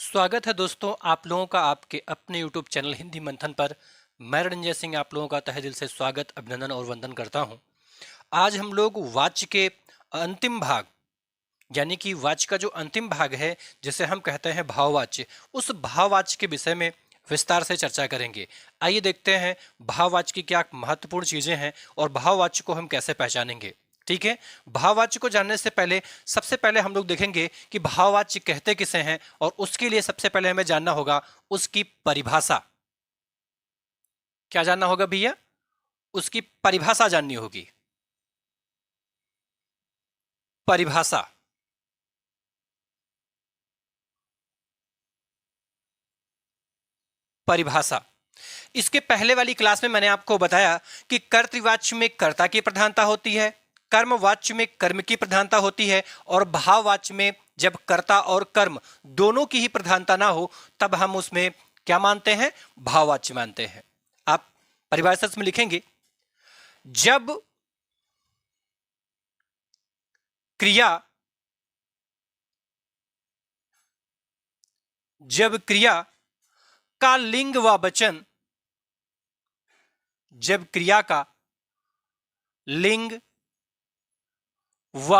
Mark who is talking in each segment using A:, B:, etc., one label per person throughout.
A: स्वागत है दोस्तों आप लोगों का आपके अपने YouTube चैनल हिंदी मंथन पर। मैं रणजय सिंह आप लोगों का तहे दिल से स्वागत अभिनंदन और वंदन करता हूं। आज हम लोग वाच्य के अंतिम भाग यानी कि वाच्य का जो अंतिम भाग है जिसे हम कहते हैं भाववाच्य, उस भाववाच्य के विषय में विस्तार से चर्चा करेंगे। आइए देखते हैं भाववाच्य की क्या महत्वपूर्ण चीजें हैं और भाववाच्य को हम कैसे पहचानेंगे। ठीक है, भाववाच्य को जानने से पहले सबसे पहले हम लोग देखेंगे कि भाववाच्य कहते किसे हैं और उसके लिए सबसे पहले हमें जानना होगा उसकी परिभाषा। क्या जानना होगा भैया? उसकी परिभाषा जाननी होगी। परिभाषा। परिभाषा इसके पहले वाली क्लास में मैंने आपको बताया कि कर्तृवाच्य में कर्ता की प्रधानता होती है, कर्मवाच्य में कर्म की प्रधानता होती है और भाववाच्य में जब कर्ता और कर्म दोनों की ही प्रधानता ना हो तब हम उसमें क्या मानते हैं? भाववाच्य मानते हैं। आप परिभाषा में लिखेंगे जब क्रिया का लिंग व वचन, जब क्रिया का लिंग व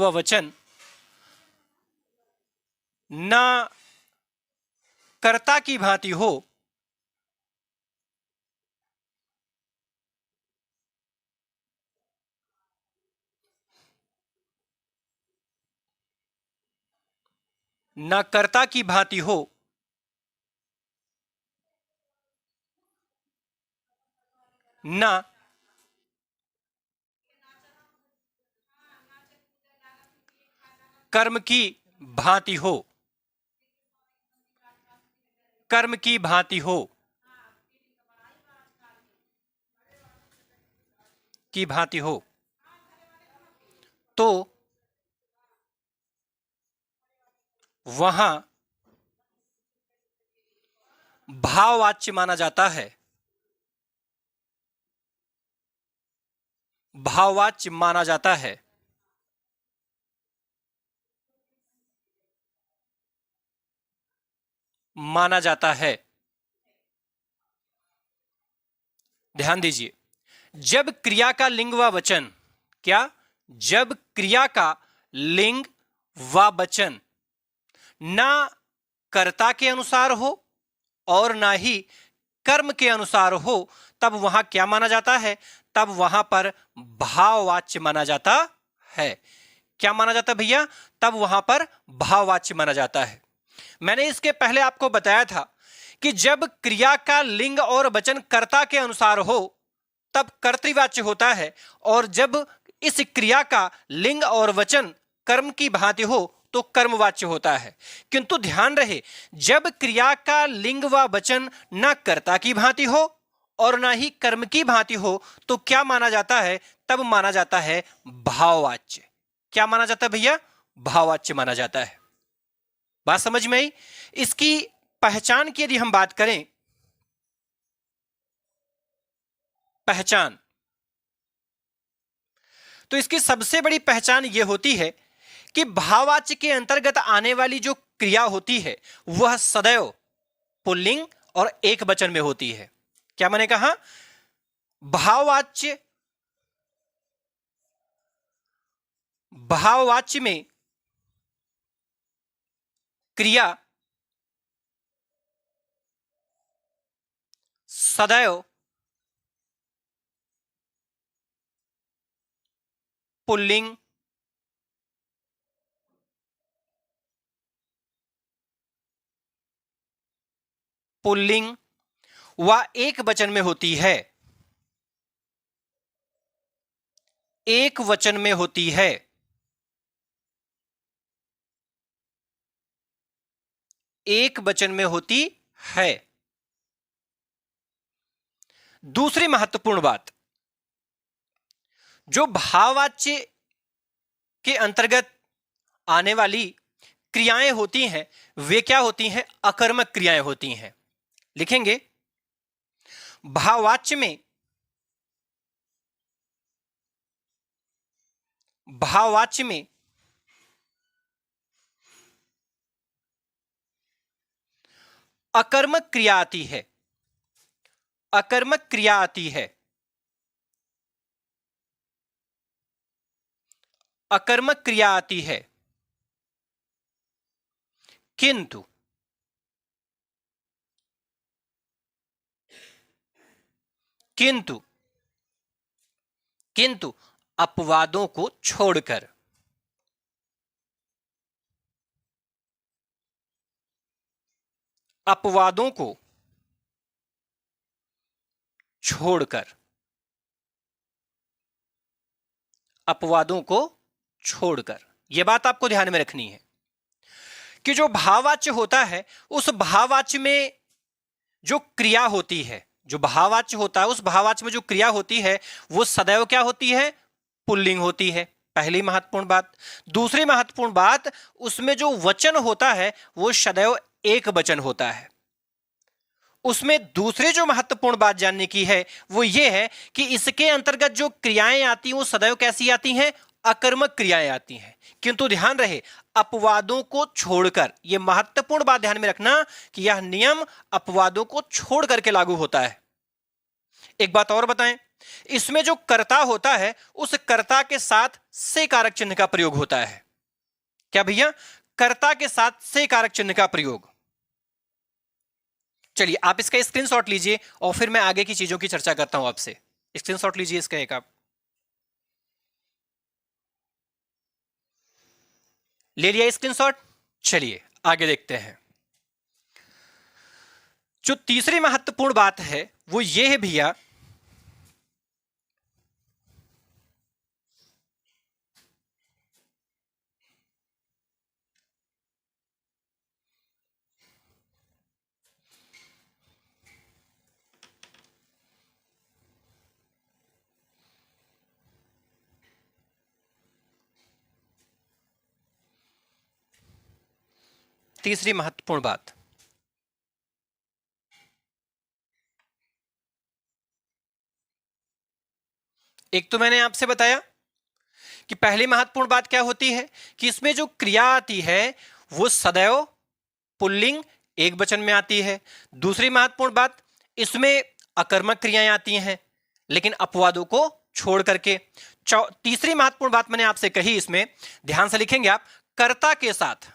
A: वचन न कर्ता की भांति हो न कर्ता की भांति हो न कर्म की भांति हो, कर्म की भांति हो, की भांति हो तो वहां भाववाच्य माना जाता है। भाववाच्य माना जाता है। माना जाता है। ध्यान दीजिए, जब क्रिया का लिंग व वचन, क्या? जब क्रिया का लिंग व वचन ना कर्ता के अनुसार हो और ना ही कर्म के अनुसार हो तब वहां क्या माना जाता है? तब वहां पर भाववाच्य माना जाता है। क्या माना जाता है भैया? तब वहां पर भाववाच्य माना जाता है। मैंने इसके पहले आपको बताया था कि जब क्रिया का लिंग और वचन कर्ता के अनुसार हो तब कर्तृवाच्य होता है और जब इस क्रिया का लिंग और वचन कर्म की भांति हो तो कर्मवाच्य होता है। किंतु ध्यान रहे, जब क्रिया का लिंग व वचन न कर्ता की भांति हो और ना ही कर्म की भांति हो तो क्या माना जाता है? तब माना जाता है भाववाच्य। क्या माना जाता है भैया? भाववाच्य माना जाता है। बात समझ में आई? इसकी पहचान की यदि हम बात करें, पहचान, तो इसकी सबसे बड़ी पहचान यह होती है कि भाववाच्य के अंतर्गत आने वाली जो क्रिया होती है वह सदैव पुल्लिंग और एक वचन में होती है। क्या मैंने कहा? भाववाच्य में क्रिया सदैव पुल्लिंग व एक वचन में होती है। एक वचन में होती है। एक वचन में होती है। दूसरी महत्वपूर्ण बात, जो भाववाच्य के अंतर्गत आने वाली क्रियाएं होती हैं वे क्या होती हैं? अकर्मक क्रियाएं होती हैं। लिखेंगे भाववाच्य में अकर्मक क्रिया आती है, अकर्मक क्रिया आती है, अकर्मक क्रिया आती है, किंतु किंतु किंतु अपवादों को छोड़कर, अपवादों को छोड़कर, अपवादों को छोड़कर, यह बात आपको ध्यान में रखनी है कि जो भाववाच्य होता है उस भाववाच्य में जो क्रिया होती है, जो भाववाच्य होता है उस भाववाच्य में जो क्रिया होती है वो सदैव क्या होती है, पुल्लिंग होती है। पहली महत्वपूर्ण बात। दूसरी महत्वपूर्ण बात, उसमें जो वचन होता है वो सदैव एक वचन होता है। उसमें दूसरी जो महत्वपूर्ण बात जानने की है वो ये है कि इसके अंतर्गत जो क्रियाएं आती हैं वो सदैव कैसी आती हैं, अकर्मक क्रियाएं आती हैं। किंतु ध्यान रहे अपवादों को छोड़कर, यह महत्वपूर्ण बात ध्यान में रखना कि यह नियम अपवादों को छोड़ करके लागू होता है। एक बात और बताएं, इसमें जो कर्ता होता है उस कर्ता के साथ से कारक चिन्ह का प्रयोग होता है। क्या भैया, कर्ता के साथ से कारक चिन्ह का प्रयोग। चलिए आप इसका स्क्रीनशॉट लीजिए और फिर मैं आगे की चीजों की चर्चा करता हूं आपसे। स्क्रीनशॉट लीजिए इसका एक, आप ले लिया स्क्रीनशॉट। चलिए आगे देखते हैं। जो तीसरी महत्वपूर्ण बात है वो ये है भैया, तीसरी महत्वपूर्ण बात, एक तो मैंने आपसे बताया कि पहली महत्वपूर्ण बात क्या होती है कि इसमें जो क्रिया आती है वो सदैव पुल्लिंग एक वचन में आती है। दूसरी महत्वपूर्ण बात, इसमें अकर्मक क्रियाएं आती हैं लेकिन अपवादों को छोड़ करके। तीसरी महत्वपूर्ण बात मैंने आपसे कही, इसमें ध्यान से लिखेंगे आप, कर्ता के साथ,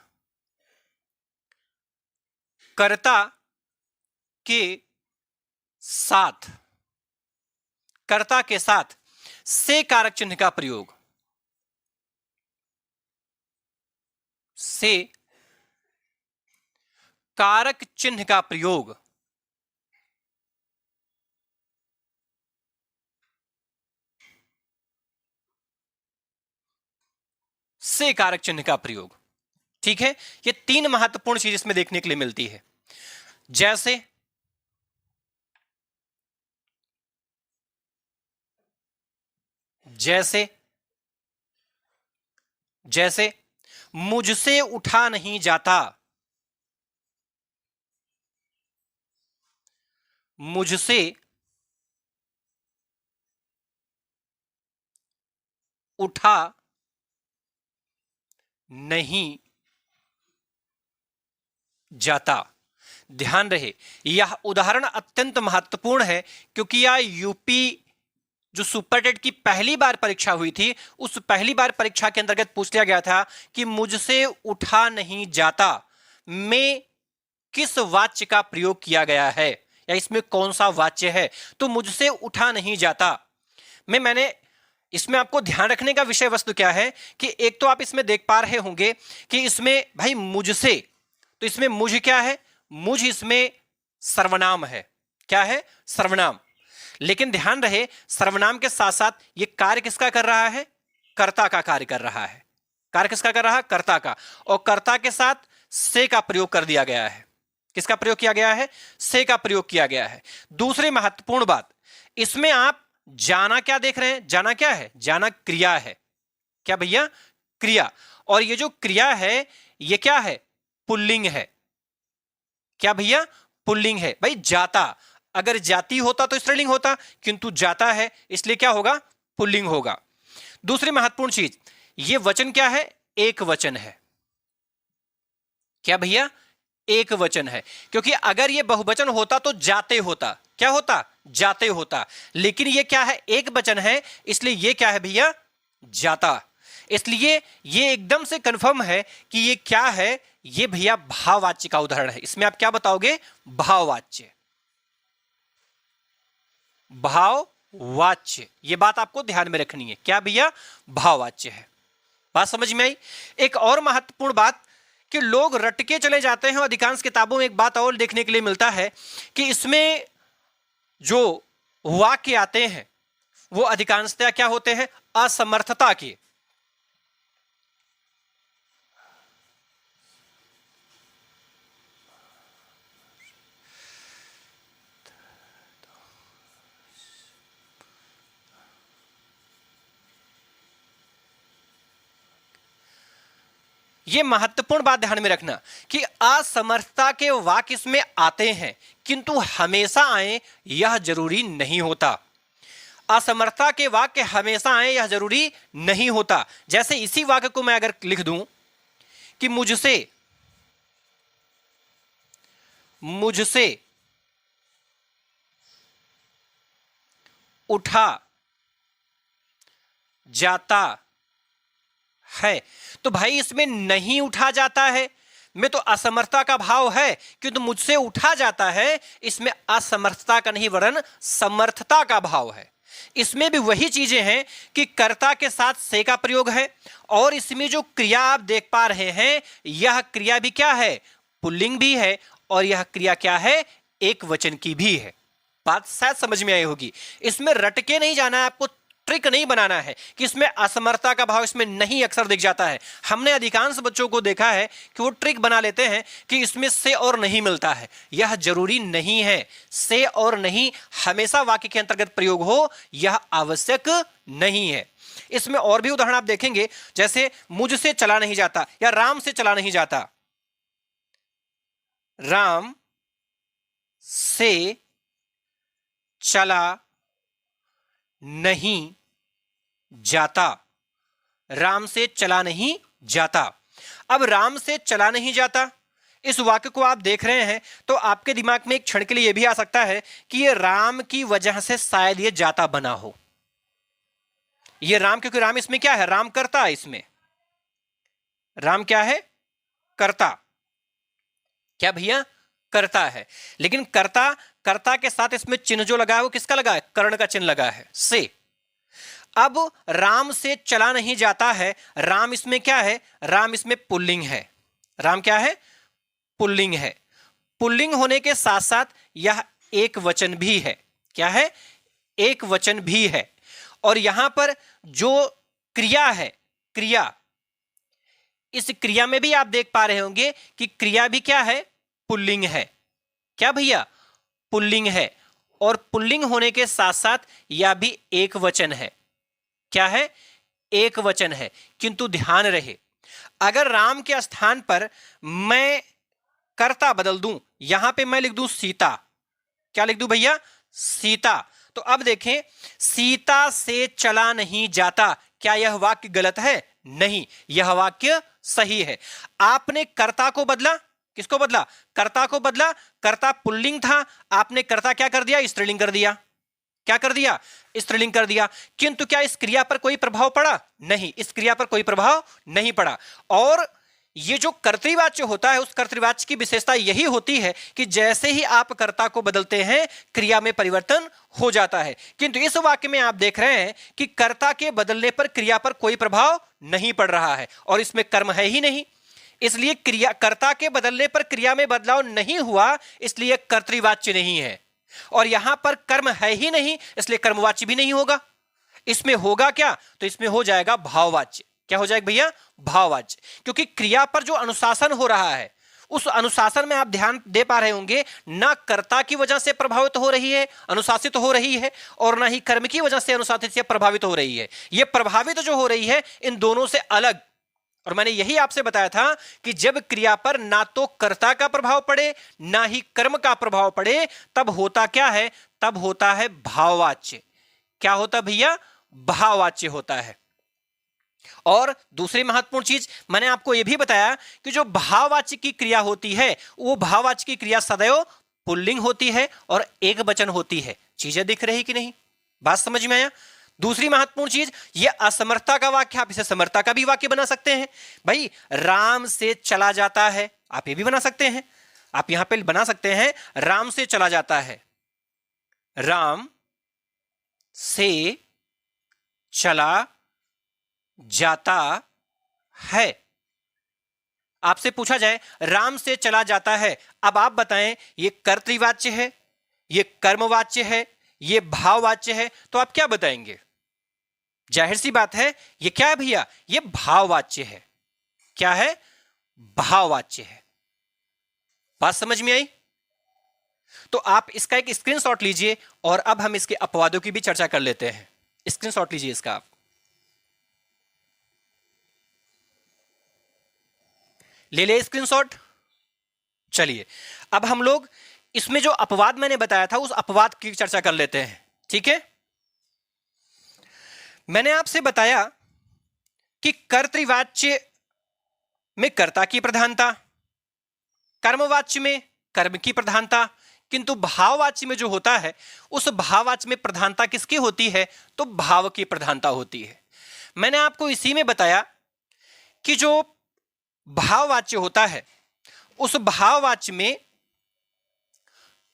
A: कर्ता के साथ, कर्ता के साथ से कारक चिन्ह का प्रयोग, से कारक चिन्ह का प्रयोग, से कारक चिन्ह का प्रयोग। ठीक है, ये तीन महत्वपूर्ण चीज इसमें देखने के लिए मिलती है। जैसे जैसे जैसे मुझसे उठा नहीं जाता, मुझसे उठा नहीं जाता। ध्यान रहे यह उदाहरण अत्यंत महत्वपूर्ण है क्योंकि यह यूपी जो सुपरटेट की पहली बार परीक्षा हुई थी उस पहली बार परीक्षा के अंतर्गत पूछ लिया गया था कि मुझसे उठा नहीं जाता में किस वाच्य का प्रयोग किया गया है या इसमें कौन सा वाच्य है। तो मुझसे उठा नहीं जाता में मैंने इसमें आपको ध्यान रखने का विषय वस्तु क्या है कि एक तो आप इसमें देख पा रहे होंगे कि इसमें भाई मुझसे, तो इसमें मुझ क्या है, मुझ इसमें सर्वनाम है। क्या है, सर्वनाम। लेकिन ध्यान रहे सर्वनाम के साथ साथ ये कार्य किसका कर रहा है, कर्ता का कार्य कर रहा है। कार्य किसका कर रहा है, कर्ता का। और कर्ता के साथ से का प्रयोग कर दिया गया है। किसका प्रयोग किया गया है, से का प्रयोग किया गया है। दूसरी महत्वपूर्ण बात, इसमें आप जाना क्या देख रहे हैं, जाना क्या है, जाना क्रिया है। क्या भैया, क्रिया। और ये जो क्रिया है ये क्या है, पुल्लिंग है। क्या भैया, पुल्लिंग है। भाई जाता, अगर जाती होता तो स्त्रीलिंग होता किंतु जाता है इसलिए क्या होगा, पुल्लिंग होगा। दूसरी महत्वपूर्ण चीज, ये वचन क्या है, एक वचन है। क्या भैया, एक वचन है, क्योंकि अगर ये बहुवचन होता तो जाते होता। क्या होता? जाते होता। लेकिन ये क्या है? एक वचन है, इसलिए ये क्या है भैया? जाता। इसलिए ये एकदम से कंफर्म है कि ये क्या है? ये भैया भाववाच्य का उदाहरण है। इसमें आप क्या बताओगे? भाववाच्य। भाववाच्य, ये बात आपको ध्यान में रखनी है। क्या भैया? भाववाच्य है। बात समझ में आई? एक और महत्वपूर्ण बात कि लोग रट के चले जाते हैं। अधिकांश किताबों में एक बात और देखने के लिए मिलता है कि इसमें जो वाक्य आते हैं वो अधिकांशतः क्या होते हैं? असमर्थता के। ये महत्वपूर्ण बात ध्यान में रखना कि असमर्थता के वाक्य इसमें आते हैं, किंतु हमेशा आए यह जरूरी नहीं होता। असमर्थता के वाक्य हमेशा आए यह जरूरी नहीं होता। जैसे इसी वाक्य को मैं अगर लिख दूं कि मुझसे उठा जाता है, तो भाई इसमें नहीं उठा जाता है में तो असमर्थता का भाव है, किंतु मुझसे उठा जाता है इसमें असमर्थता का नहीं वरन समर्थता का भाव है। इसमें भी वही चीजें हैं कि कर्ता के साथ से का प्रयोग है, और इसमें जो क्रिया आप देख पा रहे हैं यह क्रिया भी क्या है? पुल्लिंग भी है, और यह क्रिया क्या है? एक वचन की भी है। बात शायद समझ में आई होगी। इसमें रट के नहीं जाना है, आपको ट्रिक नहीं बनाना है कि इसमें असमर्थता का भाव इसमें नहीं अक्सर दिख जाता है। हमने अधिकांश बच्चों को देखा है कि वो ट्रिक बना लेते हैं कि इसमें से और नहीं मिलता है। यह जरूरी नहीं है। से और नहीं हमेशा वाक्य के अंतर्गत प्रयोग हो यह आवश्यक नहीं है। इसमें और भी उदाहरण आप देखेंगे, जैसे मुझसे चला नहीं जाता या राम से चला नहीं जाता। राम से चला नहीं जाता। राम से चला नहीं जाता। अब राम से चला नहीं जाता, इस वाक्य को आप देख रहे हैं तो आपके दिमाग में एक क्षण के लिए यह भी आ सकता है कि यह राम की वजह से शायद यह जाता बना हो। यह राम, क्योंकि राम इसमें क्या है? राम करता है। इसमें राम क्या है? करता। क्या भैया? करता है। लेकिन कर्ता के साथ इसमें चिन्ह जो लगा है वो किसका लगा है? कर्ण का चिन्ह लगा है, से। अब राम से चला नहीं जाता है, राम इसमें क्या है? राम इसमें पुल्लिंग है। राम क्या है? पुल्लिंग है। पुल्लिंग होने के साथ साथ यह एक वचन भी है। क्या है? एक वचन भी है। और यहां पर जो क्रिया है, क्रिया, इस क्रिया में भी आप देख पा रहे होंगे कि क्रिया भी क्या है? पुल्लिंग है। क्या भैया? पुल्लिंग है। और पुल्लिंग होने के साथ साथ यह भी एक वचन है। क्या है? एक वचन है। किंतु ध्यान रहे, अगर राम के स्थान पर मैं कर्ता बदल दूं, यहां पे मैं लिख दूं सीता। क्या लिख दूं भैया? सीता। तो अब देखें, सीता से चला नहीं जाता, क्या यह वाक्य गलत है? नहीं, यह वाक्य सही है। आपने कर्ता को बदला, किसको बदला? कर्ता को बदला। कर्ता पुल्लिंग था, आपने कर्ता क्या कर दिया? स्त्रीलिंग कर दिया। क्या कर दिया? स्त्रीलिंग कर दिया। किंतु क्या इस क्रिया पर कोई प्रभाव पड़ा? नहीं, इस क्रिया पर कोई प्रभाव नहीं पड़ा। और ये जो कर्तृवाच्य होता है, उस कर्तृवाच्य की विशेषता यही होती है कि जैसे ही आप कर्ता को बदलते हैं क्रिया में परिवर्तन हो जाता है। किंतु इस वाक्य में आप देख रहे हैं कि कर्ता के बदलने पर क्रिया पर कोई प्रभाव नहीं पड़ रहा है, और इसमें कर्म है ही नहीं। इसलिए क्रिया, कर्ता के बदलने पर क्रिया में बदलाव नहीं हुआ, इसलिए कर्तृवाच्य नहीं है। और यहां पर कर्म है ही नहीं, इसलिए कर्मवाच्य भी नहीं होगा। इसमें होगा क्या? तो इसमें हो जाएगा भाववाच्य। क्या हो जाएगा भैया? भाववाच्य। क्योंकि क्रिया पर जो अनुशासन हो रहा है, उस अनुशासन में आप ध्यान दे पा रहे होंगे, ना कर्ता की वजह से प्रभावित हो रही है, अनुशासित हो रही है, और ना ही कर्म की वजह से अनुशासित या प्रभावित हो रही है। यह प्रभावित जो हो रही है इन दोनों से अलग। और मैंने यही आपसे बताया था कि जब क्रिया पर ना तो कर्ता का प्रभाव पड़े ना ही कर्म का प्रभाव पड़े, तब होता क्या है? तब होता है भाववाच्य। क्या होता भैया? भाववाच्य होता है। और दूसरी महत्वपूर्ण चीज मैंने आपको यह भी बताया कि जो भाववाचक की क्रिया होती है वो भाववाचक की क्रिया सदैव पुल्लिंग होती है और एक वचन होती है। चीजें दिख रही कि नहीं, बात समझ में आया। दूसरी महत्वपूर्ण चीज, ये असमर्थता का वाक्य, आप इसे समर्थता का भी वाक्य बना सकते हैं। भाई राम से चला जाता है, आप ये भी बना सकते हैं। आप यहां पे बना सकते हैं राम से चला जाता है, राम से चला जाता है। आपसे पूछा जाए राम से चला जाता है, अब आप बताएं ये कर्तृवाच्य है, ये कर्मवाच्य है, ये भाववाच्य है, तो आप क्या बताएंगे? जाहिर सी बात है ये क्या है भैया, ये भाववाच्य है। क्या है? भाववाच्य है। बात समझ में आई? तो आप इसका एक स्क्रीनशॉट लीजिए और अब हम इसके अपवादों की भी चर्चा कर लेते हैं। स्क्रीनशॉट लीजिए इसका, आप ले ले स्क्रीनशॉट। चलिए अब हम लोग इसमें जो अपवाद मैंने बताया था उस अपवाद की चर्चा कर लेते हैं, ठीक है। मैंने आपसे बताया कि कर्तृवाच्य में कर्ता की प्रधानता, कर्मवाच्य में कर्म की प्रधानता, किंतु भाववाच्य में जो होता है उस भाववाच्य में प्रधानता किसकी होती है? तो भाव की प्रधानता होती है। मैंने आपको इसी में बताया कि जो भाववाच्य होता है उस भाववाच्य में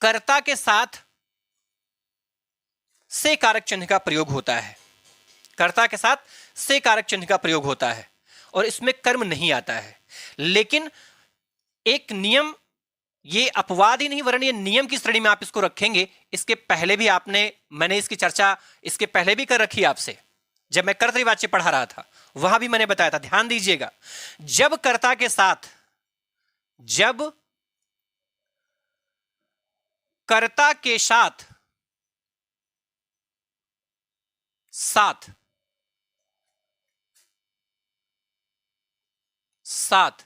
A: कर्ता के साथ से कारक चिन्ह का प्रयोग होता है, कर्ता के साथ से कारक चिन्ह का प्रयोग होता है और इसमें कर्म नहीं आता है। लेकिन एक नियम, ये अपवाद ही नहीं वरन ये नियम की श्रेणी में आप इसको रखेंगे। इसके पहले भी मैंने इसकी चर्चा इसके पहले भी कर रखी है आपसे, जब मैं कर्तृवाच्य पढ़ा रहा था वहां भी मैंने बताया था, ध्यान दीजिएगा। जब कर्ता के साथ साथ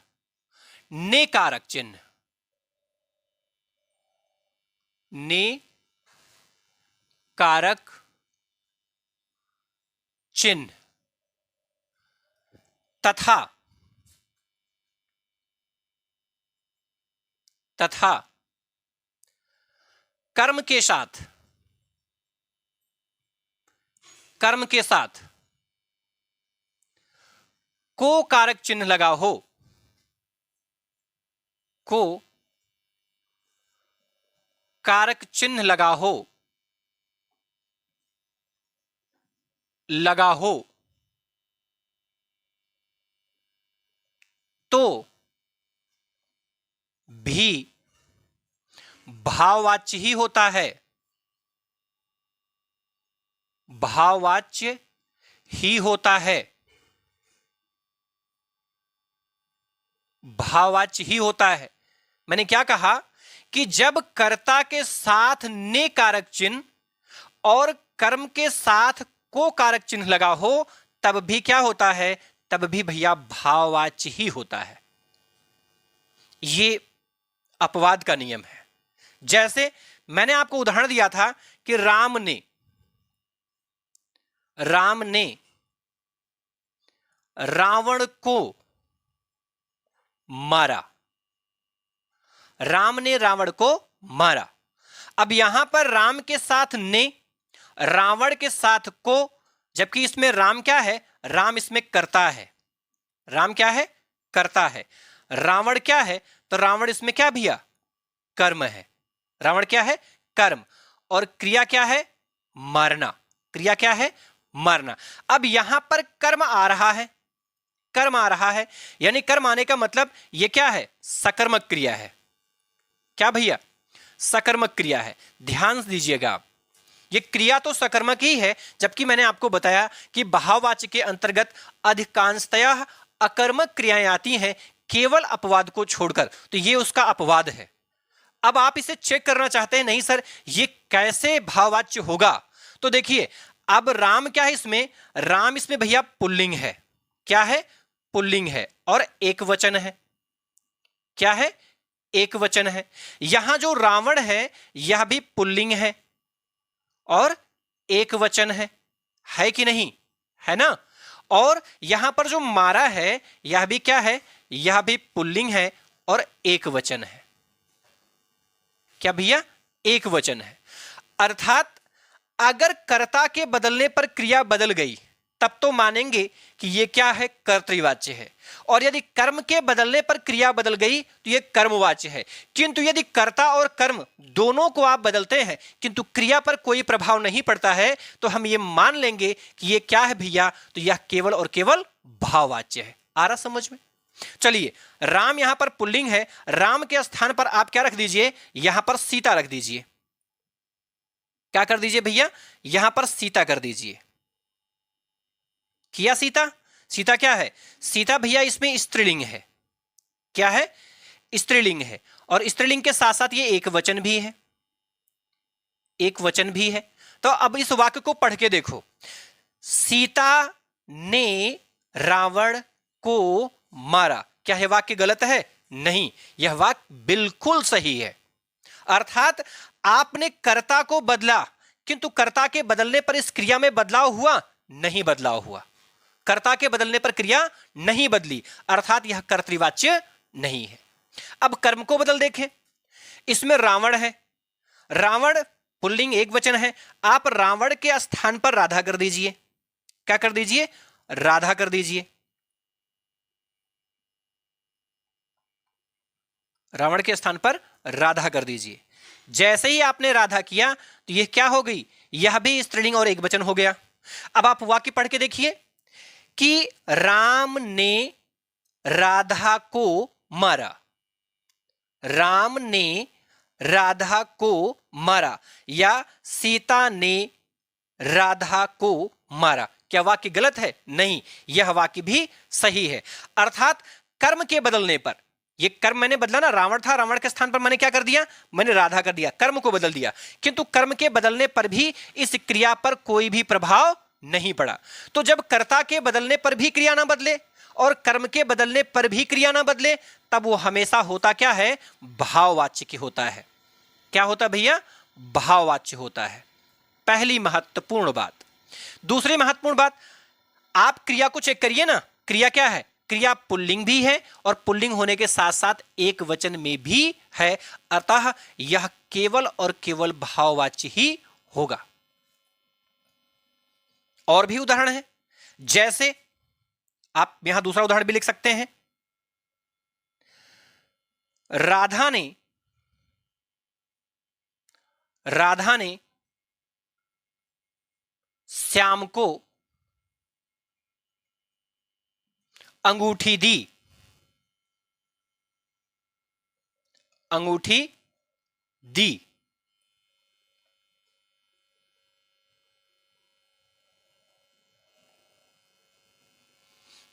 A: ने कारक चिन्ह, ने कारक चिन्ह तथा कर्म के साथ को कारक चिन्ह लगा हो, को कारक चिन्ह लगा हो तो भी भाववाच्य ही होता है, भाववाच्य ही होता है, भाववाच्य ही होता है। मैंने क्या कहा कि जब कर्ता के साथ ने कारक चिन्ह और कर्म के साथ को कारक चिन्ह लगा हो तब भी क्या होता है? तब भी भैया भाववाच्य ही होता है। ये अपवाद का नियम है। जैसे मैंने आपको उदाहरण दिया था कि राम ने रावण को मारा, राम ने रावण को मारा। अब यहां पर राम के साथ ने, रावण के साथ को, जबकि इसमें राम क्या है? राम इसमें कर्ता है, राम क्या है? कर्ता है। रावण क्या है? तो रावण इसमें क्या भैया? कर्म है। रावण क्या है? कर्म। और क्रिया क्या है? मारना। क्रिया क्या है? मारना। अब यहां पर कर्म आ रहा है, कर्म आ रहा है, यानी कर्म आने का मतलब यह क्या है? सकर्मक क्रिया है। क्या भैया? सकर्मक क्रिया है। ध्यान दीजिएगा आप, ये क्रिया तो सकर्मक ही है, जबकि मैंने आपको बताया कि भाववाच्य के अंतर्गत अधिकांशतः अकर्मक क्रियाएं आती हैं, केवल अपवाद को छोड़कर। तो ये उसका अपवाद है। अब आप इसे चेक करना चाहते हैं, नहीं सर ये कैसे भाववाच्य होगा? तो देखिए, अब राम क्या है इसमें? राम इसमें भैया पुल्लिंग है। क्या है? पुल्लिंग है और एक वचन है। क्या है? एक वचन है। यहां जो रावण है यह भी पुल्लिंग है और एक वचन है कि नहीं? है ना? और यहां पर जो मारा है यह भी क्या है, यह भी पुल्लिंग है और एक वचन है। क्या भैया, एक वचन है। अर्थात अगर कर्ता के बदलने पर क्रिया बदल गई तब तो मानेंगे कि यह क्या है, कर्तृवाच्य है। और यदि कर्म के बदलने पर क्रिया बदल गई तो यह कर्मवाच्य है। किंतु यदि कर्ता और कर्म दोनों को आप बदलते हैं किंतु क्रिया पर कोई प्रभाव नहीं पड़ता है तो हम यह मान लेंगे कि यह क्या है भैया, तो यह केवल और केवल भाववाच्य है। आ रहा समझ में? चलिए, राम यहां पर पुल्लिंग है, राम के स्थान पर आप क्या रख दीजिए, यहां पर सीता रख दीजिए। क्या कर दीजिए भैया, यहां पर सीता कर दीजिए। किया सीता? सीता क्या है? सीता भैया इसमें स्त्रीलिंग है। क्या है? स्त्रीलिंग है। और स्त्रीलिंग के साथ साथ ये एक वचन भी है, एक वचन भी है। तो अब इस वाक्य को पढ़ के देखो, सीता ने रावण को मारा। क्या यह वाक्य गलत है? नहीं, यह वाक्य बिल्कुल सही है। अर्थात आपने कर्ता को बदला किंतु कर्ता के बदलने पर इस क्रिया में बदलाव हुआ? नहीं बदलाव हुआ। कर्ता के बदलने पर क्रिया नहीं बदली, अर्थात यह कर्तृवाच्य नहीं है। अब कर्म को बदल देखें, इसमें रावण है, रावण पुल्लिंग एक वचन है, आप रावण के स्थान पर राधा कर दीजिए। क्या कर दीजिए? राधा कर दीजिए। रावण के स्थान पर राधा कर दीजिए। जैसे ही आपने राधा किया तो यह क्या हो गई, यह भी स्त्रीलिंग और एक वचन हो गया। अब आप वाक्य पढ़ के देखिए कि राम ने राधा को मारा, राम ने राधा को मारा या सीता ने राधा को मारा। क्या वाक्य गलत है? नहीं, यह वाक्य भी सही है। अर्थात कर्म के बदलने पर, ये कर्म मैंने बदला ना, रावण था, रावण के स्थान पर मैंने क्या कर दिया, मैंने राधा कर दिया, कर्म को बदल दिया। किंतु कर्म के बदलने पर भी इस क्रिया पर कोई भी प्रभाव नहीं पड़ा। तो जब कर्ता के बदलने पर भी क्रिया ना बदले और कर्म के बदलने पर भी क्रिया ना बदले तब वो हमेशा होता क्या है, भाववाच्य की होता है। क्या होता भैया? भाववाच्य होता है। पहली महत्वपूर्ण बात। दूसरी महत्वपूर्ण बात, आप क्रिया को चेक करिए ना, क्रिया क्या है, क्रिया पुल्लिंग भी है और पुल्लिंग होने के साथ साथ एक वचन में भी है, अतः यह केवल और केवल भाववाच्य ही होगा। और भी उदाहरण है, जैसे आप यहां दूसरा उदाहरण भी लिख सकते हैं, राधा ने श्याम को अंगूठी दी, अंगूठी दी।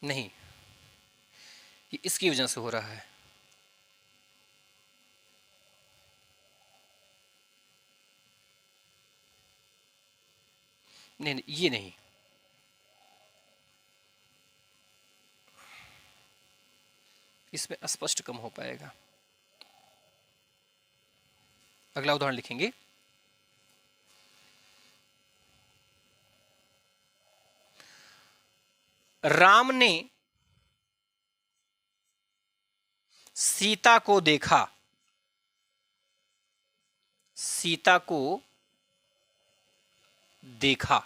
A: नहीं, ये इसकी वजह से हो रहा है। नहीं, ये नहीं, इसमें अस्पष्ट कम हो पाएगा। अगला उदाहरण लिखेंगे, राम ने सीता को देखा, सीता को देखा,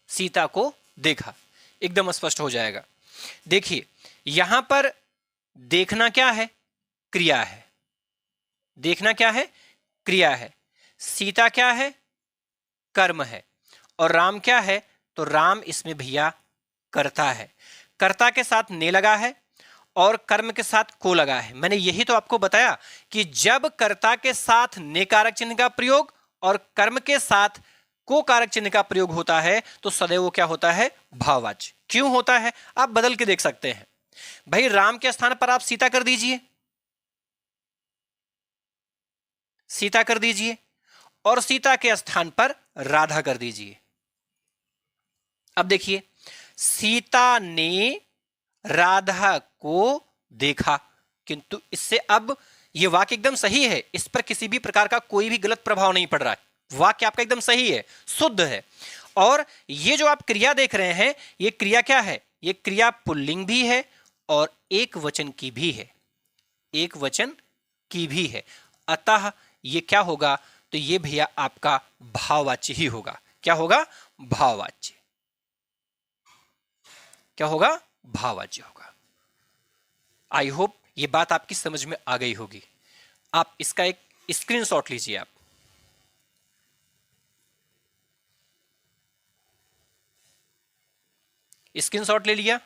A: सीता को देखा, एकदम स्पष्ट हो जाएगा। देखिए यहां पर देखना क्या है, क्रिया है। देखना क्या है, क्रिया है। सीता क्या है, कर्म है। और राम क्या है, तो राम इसमें भैया कर्ता है। कर्ता के साथ ने लगा है और कर्म के साथ को लगा है। मैंने यही तो आपको बताया कि जब कर्ता के साथ ने कारक चिन्ह का प्रयोग और कर्म के साथ को कारक चिन्ह का प्रयोग होता है तो सदैव वो क्या होता है, भाववाच्य। क्यों होता है, आप बदल के देख सकते हैं। भाई राम के स्थान पर आप सीता कर दीजिए, सीता कर दीजिए और सीता के स्थान पर राधा कर दीजिए। अब देखिए, सीता ने राधा को देखा, किंतु इससे अब यह वाक्य एकदम सही है, इस पर किसी भी प्रकार का कोई भी गलत प्रभाव नहीं पड़ रहा है। वाक्य आपका एकदम सही है, शुद्ध है। और ये जो आप क्रिया देख रहे हैं, ये क्रिया क्या है? ये क्रिया पुल्लिंग भी है और एक वचन की भी है, एक वचन की भी है। अतः ये क्या होगा? तो ये भैया आपका भाववाच्य ही होगा। क्या होगा? भाववाच्य। क्या होगा? भाववाच्य होगा। आई होप ये बात आपकी समझ में आ गई होगी। आप इसका एक स्क्रीनशॉट लीजिए। आप स्क्रीनशॉट ले लिया?